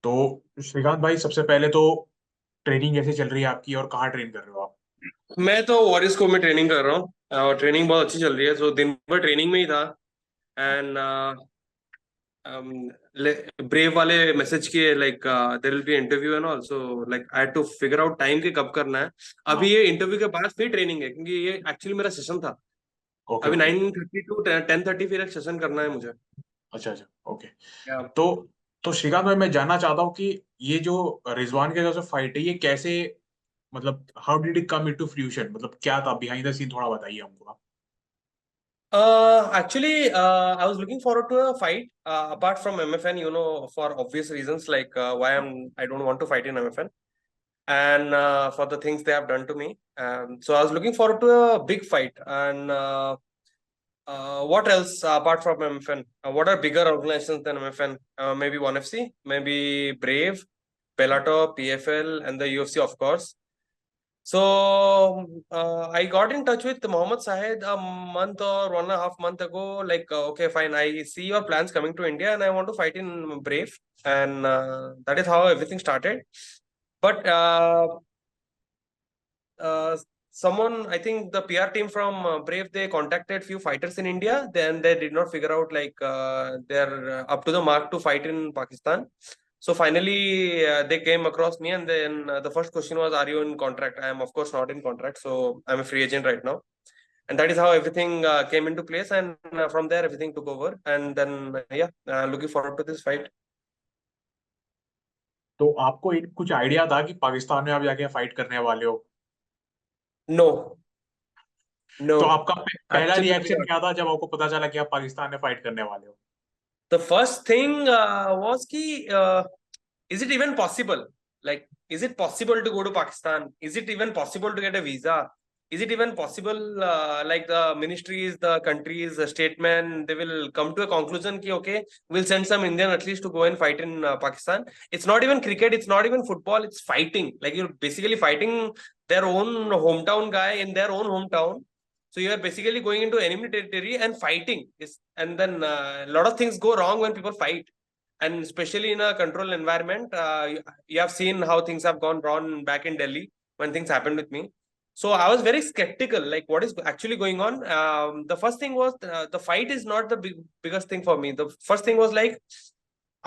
तो श्रीकांत भाई, सबसे पहले तो ट्रेनिंग कैसे चल रही है आपकी और कहाँ ट्रेन कर रहे हो आप? मैं तो वॉरिस को में ट्रेनिंग कर रहा हूँ और ट्रेनिंग बहुत अच्छी चल रही है। सो दिन भर ट्रेनिंग में ही था। एंड ब्रेव वाले मैसेज किए like there will be interview and also like I had to figure out time के कब करना है। हाँ। अभी ये इंटरव्यू के बाद फिर ट्रेनिंग है क्योंकि ये एक्चुअली मेरा सेशन था। ओके अभी ओके। 9:30 टू 10:30 फिर एक सेशन करना है मुझे। अच्छा अच्छा, ओके। Yeah. तो तो श्रीकांत भाई, मैं जानना चाहता हूँ कि ये जो रिजवान के जो फाइट है, ये कैसे, मतलब how did it come into fusion, मतलब क्या था बिहाइंड द सीन, थोड़ा बताइए हमको आप। Actually, I was looking forward to a fight. Apart from MFN, for obvious reasons, like why I don't want to fight in MFN, and for the things they have done to me. So I was looking forward to a big fight. And what else apart from MFN? What are bigger organizations than MFN? Maybe ONE FC, maybe Brave, Bellator, PFL, and the UFC, of course. So I got in touch with Mohammed Sahed a month or 1.5 months ago. Like, okay, fine. I see your plans coming to India, and I want to fight in Brave, and that is how everything started. But uh, someone, I think the PR team from Brave, they contacted few fighters in India. Then they did not figure out like they're up to the mark to fight in Pakistan. So finally, they came across me, and then the first question was, "Are you in contract?" I am, of course, not in contract, so I'm a free agent right now. And that is how everything came into place, and from there, everything took over. And then, yeah, looking forward to this fight. तो आपको कुछ idea था कि पाकिस्तान में आप जाके fight करने वाले हो? No, तो no, आपका पहला absolutely रिएक्शन not. क्या था जब आपको पता चला कि आप पाकिस्तान में फाइट करने वाले हो? The first thing was ki, is it even possible? Like, is it possible to go to Pakistan? Is it even possible to get a visa? Is it even possible, like the ministries, the countries, the statemen, they will come to a conclusion ki, okay, we'll send some Indian athletes to go and fight in Pakistan. It's not even cricket, it's not even football, it's fighting. Like, you're basically fighting their own hometown guy in their own hometown. So you are basically going into enemy territory and fighting. And then a lot of things go wrong when people fight, and especially in a controlled environment. You have seen how things have gone wrong back in Delhi when things happened with me. So I was very skeptical, like what is actually going on. The first thing was the fight is not the biggest thing for me. The first thing was like,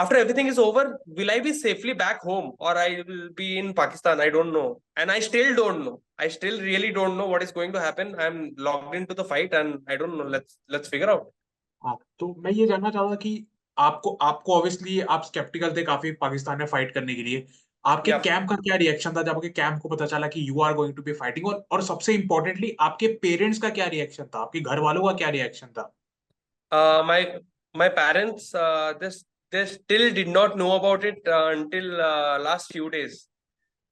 after everything is over, will I be safely back home or I will be in Pakistan? I don't know. And I still don't know. I still really don't know what is going to happen. I'm logged into the fight and I don't know. Let's figure out. हाँ, तो मैं ये जानना चाहता था कि आपको आपको ऑब्वियसली आप स्केप्टिकल थे काफी पाकिस्तान में फाइट करने के लिए। आपके Yeah. कैंप का क्या रिएक्शन था जब आपके कैंप को पता चला कि you are going to be fighting, और सबसे इंपॉर्टेंटली आपके पेरेंट्स का क्या रिएक्शन था, आपके घर वालों का क्या रिएक्शन था? My parents, they still did not know about it until last few days,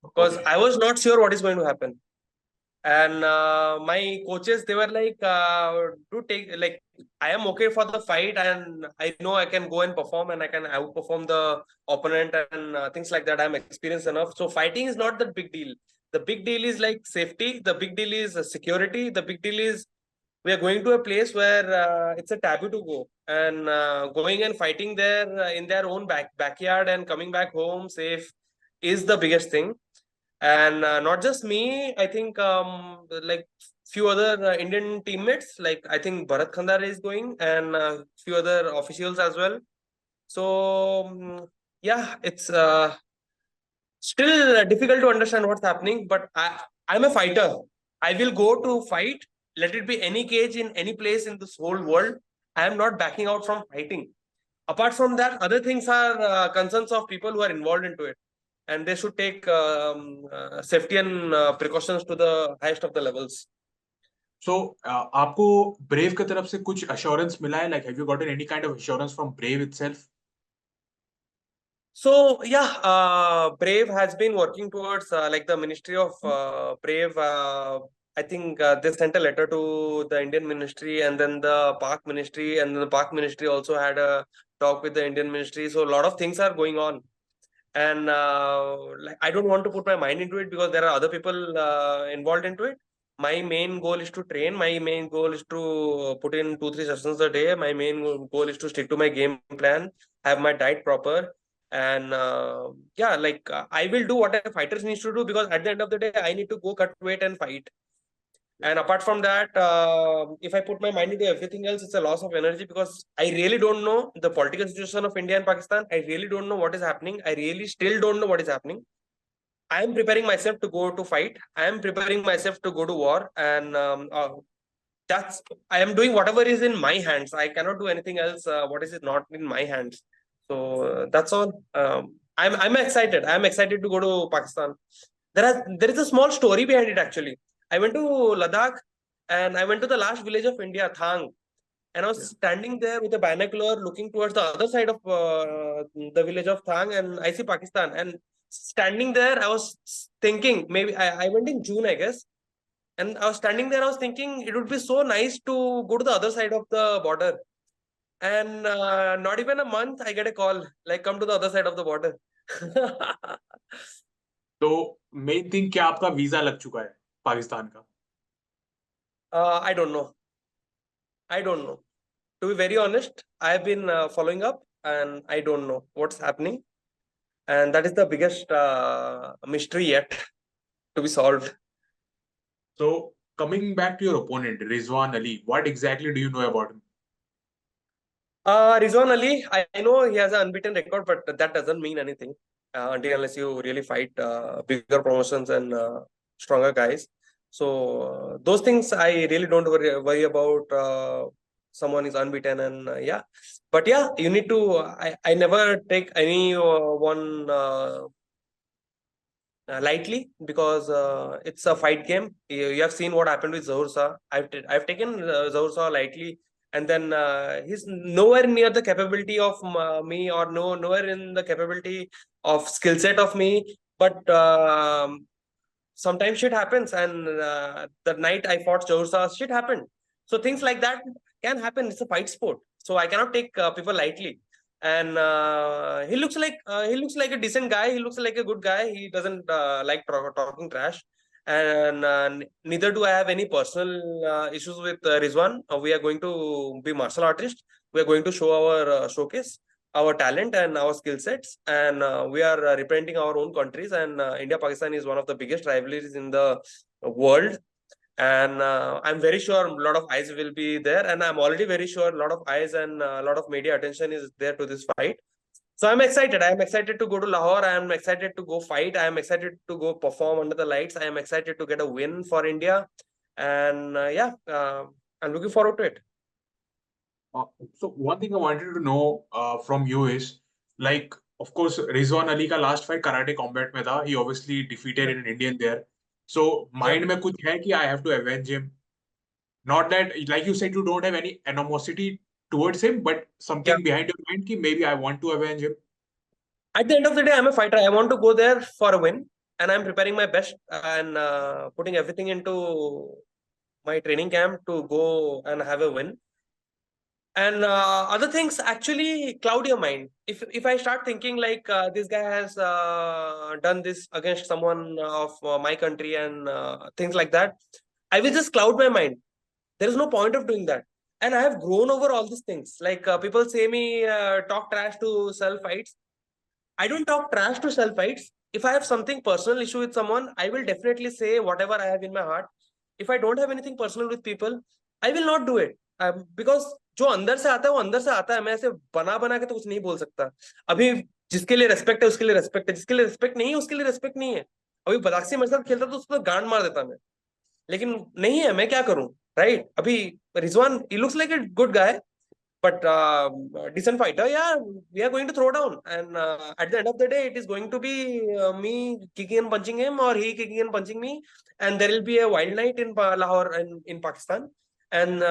because okay. I was not sure what is going to happen. And my coaches, they were like, do take, like, I am okay for the fight and I know I can go and perform and I can outperform the opponent and things like that. I'm experienced enough, so fighting is not the big deal. The big deal is like safety, the big deal is security, the big deal is we are going to a place where it's a taboo to go, and going and fighting there in their own backyard and coming back home safe is the biggest thing. And not just me, I think like few other Indian teammates, like I think Bharat Khandar is going, and few other officials as well. So yeah, it's still difficult to understand what's happening, but I'm a fighter. I will go to fight, let it be any cage in any place in this whole world. I am not backing out from fighting. Apart from that, other things are concerns of people who are involved into it, and they should take safety and precautions to the highest of the levels. सो आपको brave की तरफ से कुछ assurance मिला है, like have you gotten any kind of assurance from brave itself? So yeah, Brave has been working towards like the Ministry of Brave. I think they sent a letter to the Indian Ministry and then the Park Ministry, and then the Park Ministry also had a talk with the Indian Ministry. So a lot of things are going on, and like I don't want to put my mind into it because there are other people involved into it. My main goal is to train. My main goal is to put in 2-3 sessions a day. My main goal is to stick to my game plan, have my diet proper, And yeah, like I will do what a fighters needs to do, because at the end of the day I need to go cut weight and fight. And apart from that, if I put my mind into everything else, it's a loss of energy, because I really don't know the political situation of India and Pakistan. I really don't know what is happening. I really still don't know what is happening. I am preparing myself to go to fight. I am preparing myself to go to war, and that's I am doing whatever is in my hands. I cannot do anything else. What is it not in my hands? So that's all. I'm excited. I'm excited to go to Pakistan. There is a small story behind it actually. I went to Ladakh, and I went to the last village of India, Thang, and I was standing there with a binocular looking towards the other side of the village of Thang, and I see Pakistan. And standing there, I was thinking, maybe I went in June, I guess, and I was standing there, I was thinking it would be so nice to go to the other side of the border. And not even a month, I get a call, like, come to the other side of the border. तो main thing क्या आपका visa लग चुका है पाकिस्तान का? I don't know. I don't know. To be very honest, I've been following up, and I don't know what's happening. And that is the biggest mystery yet to be solved. So coming back to your opponent, Rizwan Ali, what exactly do you know about him? Rizwan Ali, I know he has an unbeaten record, but that doesn't mean anything until unless you really fight bigger promotions and stronger guys. So those things I really don't worry about. Someone is unbeaten, and yeah, but yeah, you need to. I never take any one lightly, because it's a fight game. You have seen what happened with Zohar Shah. I've taken Zohar Shah lightly, and then he's nowhere near the capability of me, or nowhere in the capability of skill set of me. But sometimes shit happens, and the night I fought Zohar Shah, shit happened. So things like that can happen. It's a fight sport, so I cannot take people lightly. And he looks like a decent guy. He looks like a good guy. He doesn't like talking trash. And neither do I have any personal issues with Rizwan. We are going to be martial artists. We are going to show our showcase our talent and our skill sets, and we are representing our own countries. And India Pakistan is one of the biggest rivalries in the world, and I'm very sure a lot of eyes will be there, and I'm already very sure a lot of eyes and a lot of media attention is there to this fight. So I'm excited. I'm excited to go to Lahore. I'm excited to go fight. I'm excited to go perform under the lights. I am excited to get a win for India, and yeah, I'm looking forward to it. So one thing I wanted to know from you is, like, of course, Rizwan Ali का last fight karate combat में था. He obviously defeated an Indian there. So Yep. mind में कुछ है कि I have to avenge him. Not that, like you said, you don't have any animosity towards him, but Yeah. something behind your mind कि maybe I want to avenge him. At the end of the day, I'm a fighter. I want to go there for a win, and I'm preparing my best and putting everything into my training camp to go and have a win. And other things actually cloud your mind. If I start thinking like this guy has done this against someone of my country and things like that, I will just cloud my mind. There is no point of doing that. And I have grown over all these things. Like people say me talk trash to sell fights. I don't talk trash to sell fights. If I have something personal issue with someone, I will definitely say whatever I have in my heart. If I don't have anything personal with people, I will not do it. Because जो अंदर से आता है वो अंदर से आता है. मैं ऐसे बना बना के तो कुछ नहीं बोल सकता. अभी जिसके लिए रेस्पेक्ट है उसके लिए रेस्पेक्ट है, जिसके लिए रेस्पेक्ट नहीं है उसके लिए रेस्पेक्ट नहीं है. अभी बदाक्सी मेरे साथ खेलता तो उसको गांड मार देता मैं, लेकिन नहीं है, मैं क्या करूं, राइट? अभी Rizwan, he looks like a good guy, but decent fighter. Yeah, we are going to throw down, and at the end of the day it is going to be me kicking and punching him, or he kicking and punching me, and there will be a wild night in Lahore and in Pakistan. And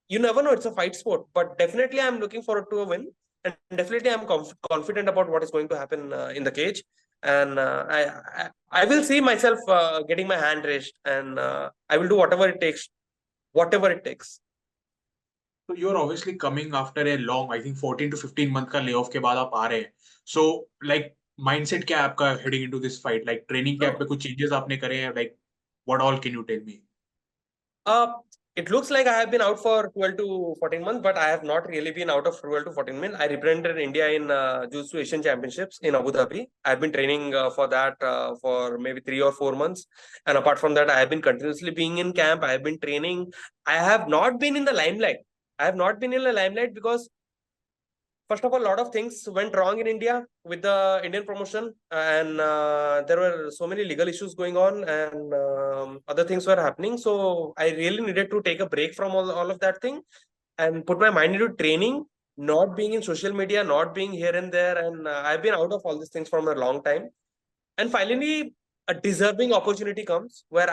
you never know, it's a fight sport, but definitely I'm looking forward to a win, and definitely I'm confident about what is going to happen in the cage. And I will see myself getting my hand raised, and I will do whatever it takes, whatever it takes. So you're obviously coming after a long, I think 14 to 15 month का layoff के बाद आप आ रहे हैं. So like mindset क्या है आपका heading into this fight? Like training camp पे कुछ changes आपने करे हैं? Like what all can you tell me? Uh, it looks like I have been out for 12 to 14 months, but I have not really been out of 12 to 14 months. I represented India in Jiu-Jitsu Asian Championships in Abu Dhabi. I've been training for that for maybe 3 or 4 months. And apart from that, I have been continuously being in camp. I have been training. I have not been in the limelight. I have not been in the limelight because first of all, a lot of things went wrong in India with the Indian promotion, and there were so many legal issues going on, and other things were happening. So I really needed to take a break from all of that thing and put my mind into training, not being in social media, not being here and there. And I've been out of all these things for a long time. And finally, a deserving opportunity comes where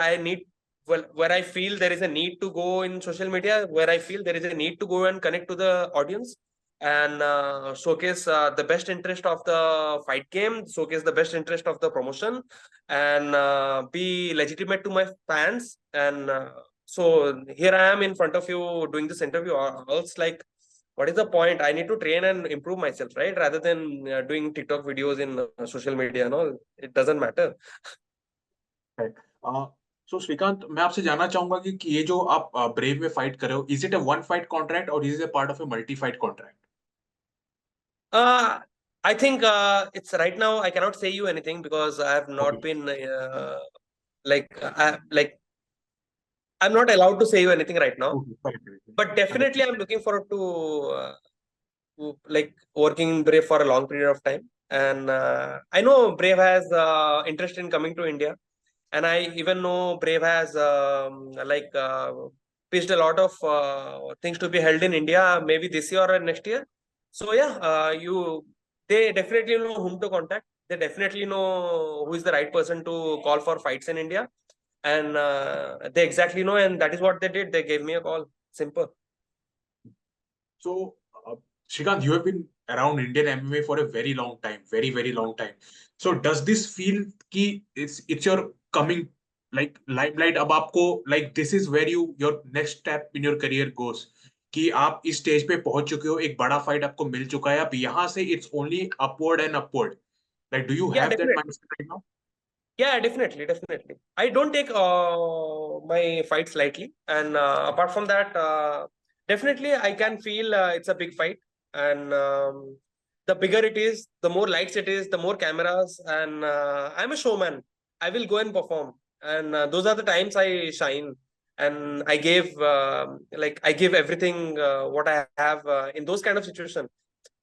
where I feel there is a need to go in social media, where I feel there is a need to go and connect to the audience and showcase the best interest of the fight game, showcase the best interest of the promotion, and be legitimate to my fans. And so here I am in front of you doing this interview. Or else, like, what is the point? I need to train and improve myself, right? Rather than doing TikTok videos in social media and all. It doesn't matter. Right. So Srikant, मैं आपसे जानना चाहूंगा कि ये जो आप brave में fight कर रहे हो, is it a one fight contract or is it a part of a multi fight contract? I think it's right now. I cannot say you anything because I have not Okay. been I'm not allowed to say you anything right now. Okay, fine, fine, fine. But definitely, I'm looking forward to like working in Brave for a long period of time. And I know Brave has interest in coming to India, and I even know Brave has pitched a lot of things to be held in India, maybe this year or next year. So yeah, they definitely know whom to contact. They definitely know who is the right person to call for fights in India, and they exactly know, and that is what they did. They gave me a call. Simple. So, Srikant, you have been around Indian MMA for a very long time, very, very long time. So, does this feel कि it's your coming like limelight? अब आपको like this is where your next step in your career goes. कि आप इस stage पे पहुंच चुके हो, एक बड़ा फाइट आपको मिल चुका है, अब यहाँ से it's only upward and upward. Like, do you Yeah, have that definitely. mindset right now? Yeah, definitely, definitely. I don't take my fights lightly, and apart from that, definitely I can feel it's a big fight, and the bigger it is, the more lights it is, the more cameras, and I'm a showman. I will go and perform, and those are the times I shine, and I give everything what I have in those kind of situation.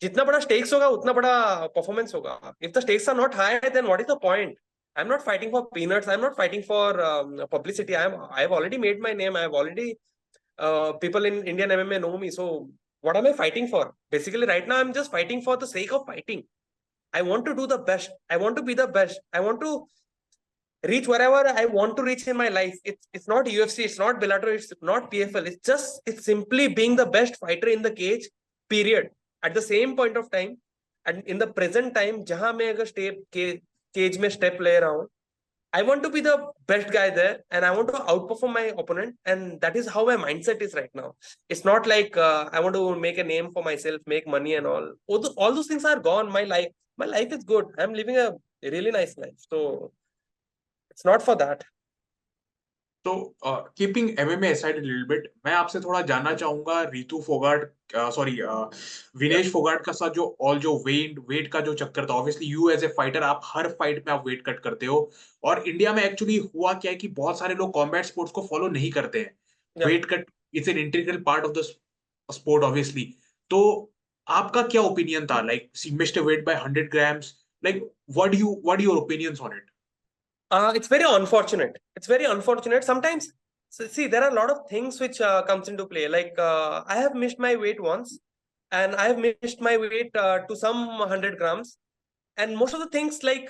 जितना बड़ा stakes होगा उतना बड़ा performance होगा. If the stakes are not high, then what is the point? I'm not fighting for peanuts. I'm not fighting for publicity. I've already made my name. I've already people in Indian MMA know me. So what am I fighting for? Basically, right now I'm just fighting for the sake of fighting. I want to do the best. I want to be the best. I want to reach wherever I want to reach in my life. It's not UFC. It's not Bellator. It's not PFL. It's simply being the best fighter in the cage. Period. At the same point of time, and in the present time, जहां मैं अगर cage में step ले रहा हूँ, I want to be the best guy there, and I want to outperform my opponent, and that is how my mindset is right now. It's not like I want to make a name for myself, make money, and all. All those things are gone. My life is good. I'm living a really nice life, so it's not for that. So, keeping MMA aside a little bit, मैं आपसे थोड़ा जानना चाहूंगा Ritu Phogat, sorry Vinesh Phogat का साथ जो weight का जो चक्कर था. Obviously you as a fighter आप हर फाइट में आप वेट कट करते हो, और इंडिया में एक्चुअली हुआ क्या है कि बहुत सारे लोग कॉम्बैट स्पोर्ट्स को फॉलो नहीं करते हैं. Yeah. Weight cut it's an integral part of the sport obviously. तो आपका क्या ओपिनियन था? Like missed weight by 100 grams. Like what your opinions on it? It's very unfortunate. It's very unfortunate. Sometimes, see, there are a lot of things which comes into play. Like I have missed my weight once, and I have missed my weight to some 100 grams. And most of the things, like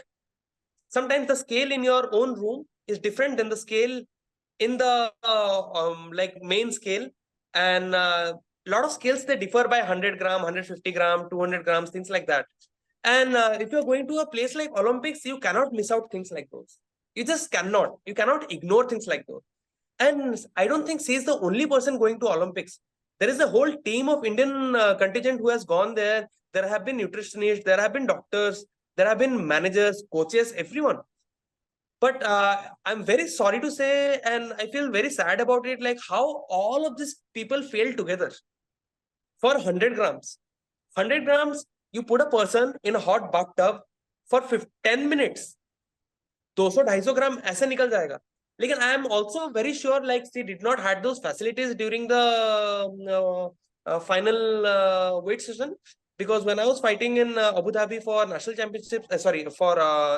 sometimes the scale in your own room is different than the scale in the like main scale. And a lot of scales, they differ by 100 gram, 150 gram, 200 grams, things like that. And if you're going to a place like Olympics, you cannot miss out things like those. You just cannot. You cannot ignore things like those. And I don't think she's the only person going to Olympics. There is a whole team of Indian contingent who has gone there. There have been nutritionists, there have been doctors, there have been managers, coaches, everyone. But I'm very sorry to say, and I feel very sad about it, like how all of these people fail together for 100 grams. 100 grams, you put a person in a hot bathtub for 10 minutes. 200-250 ग्राम ऐसे निकल जाएगा. लेकिन I am also very sure like she did not had those facilities during the final weight session, because when I was fighting in Abu Dhabi for national championships, for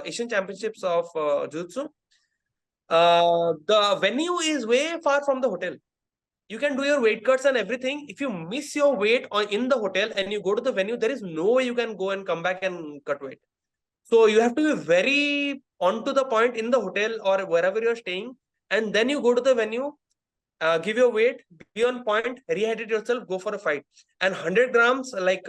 Asian championships of jiu-jitsu, the venue is way far from the hotel. You can do your weight cuts and everything. If you miss your weight in the hotel and you go to the venue, there is no way you can go and come back and cut weight. So you have to be very onto the point in the hotel or wherever you're staying, and then you go to the venue, give your weight, be on point, rehydrate yourself, go for a fight. And 100 grams, like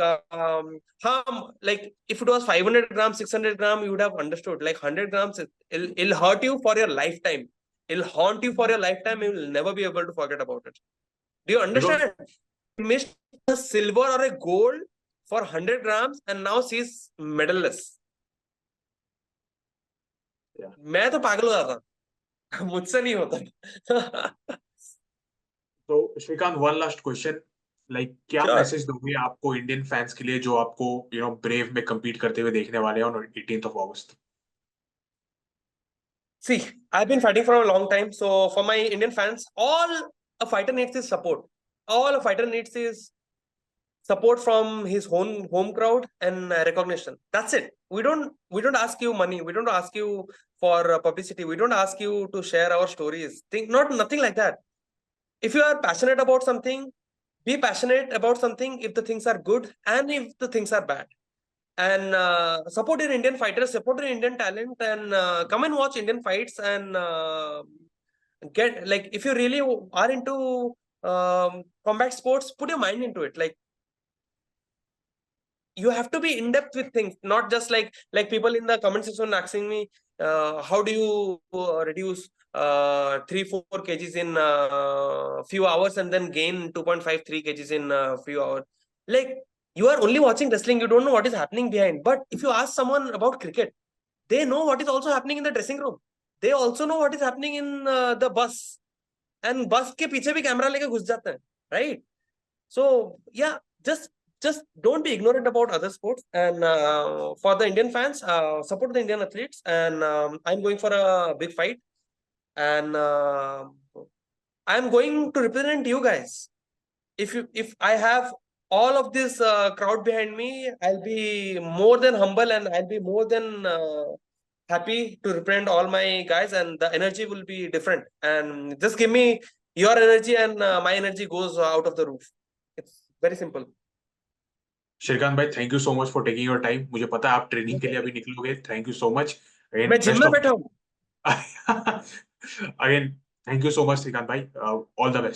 if it was 500 grams, 600 grams, you would have understood. Like 100 grams, it'll hurt you for your lifetime. It'll haunt you for your lifetime. You will never be able to forget about it. Do you understand? You missed a silver or a gold for 100 grams, and now she's medalless. मैं तो पागल हो जाता, मुझसे नहीं होता. तो Srikanth, one last question, like क्या मैसेज दोगे आपको इंडियन फैंस के लिए जो आपको ब्रेव में compete करते हुए देखने वाले हैं on 18th of August? See, I've been fighting for a long time, so for my Indian fans, all a fighter needs is support. All a fighter needs is support from his home crowd and recognition. That's it. We don't ask you money. We don't ask you for publicity. We don't ask you to share our stories. Nothing like that. If you are passionate about something, be passionate about something if the things are good and if the things are bad. And support your Indian fighters, support your Indian talent, and come and watch Indian fights. And get, like, if you really are into combat sports, put your mind into it. Like, you have to be in depth with things, not just like people in the comment section asking me, how do you reduce 3-4 kgs in few hours and then gain 2.5-3 kgs in few hours. Like, you are only watching wrestling, you don't know what is happening behind. But if you ask someone about cricket, they know what is also happening in the dressing room. They also know what is happening in the bus. And bus ke piche bhi camera leke ghus jate hain, right? So yeah, just don't be ignorant about other sports. And for the Indian fans, support the Indian athletes. And I'm going for a big fight. And I'm going to represent you guys. If I have all of this crowd behind me, I'll be more than humble, and I'll be more than happy to represent all my guys, and the energy will be different. And just give me your energy, and my energy goes out of the roof. It's very simple. Shrikant भाई, thank you so much for taking your time. मुझे पता है आप training के लिए अभी निकलोगे. Thank you so much. मैं जिम में बैठा हूँ. Again thank you so much Shrikant भाई. All the best.